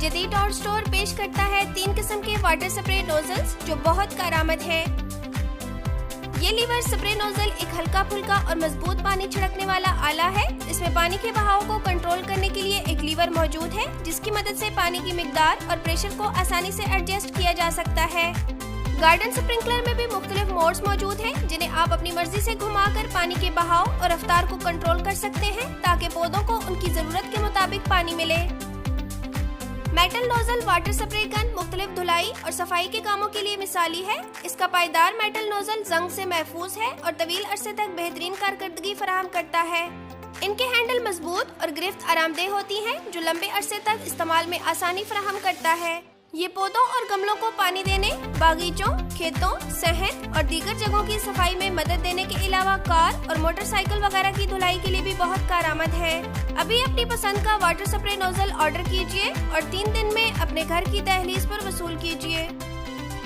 जदीद और स्टोर पेश करता है 3 किस्म के वाटर स्प्रे नोजल्स जो बहुत कारआमद हैं। ये लीवर स्प्रे नोजल एक हल्का फुल्का और मजबूत पानी छिड़कने वाला आला है। इसमें पानी के बहाव को कंट्रोल करने के लिए एक लीवर मौजूद है, जिसकी मदद से पानी की मिकदार और प्रेशर को आसानी से एडजस्ट किया जा सकता है। गार्डन स्प्रिंकलर में भी मुख्तलिफ मोड्स मौजूद हैं, जिन्हें आप अपनी मर्जी से घुमाकर पानी के बहाव और रफ्तार को कंट्रोल कर सकते हैं ताकि पौधों को उनकी जरूरत के मुताबिक पानी मिले। Metal nozzle water spray gun मुख्तलिफ धुलाई और सफाई के कामों के लिए मिसाली है। इसका पायदार मेटल नोजल जंग से महफूज है और तवील अरसे तक बेहतरीन कारकर्दगी फराहम करता है। इनके हैंडल मजबूत और गिरफ्त आरामदेह होती हैं, जो लंबे अरसे तक इस्तेमाल में आसानी फराहम करता है। ये पौधों और गमलों को पानी देने, बागीचों, खेतों, सहन और दीगर जगहों की सफाई में मदद देने के अलावा कार और मोटरसाइकिल वगैरह की धुलाई के लिए भी बहुत कारआमद है। अभी अपनी पसंद का वाटर स्प्रे नोजल ऑर्डर कीजिए और 3 दिन में अपने घर की दहलीज पर वसूल कीजिए।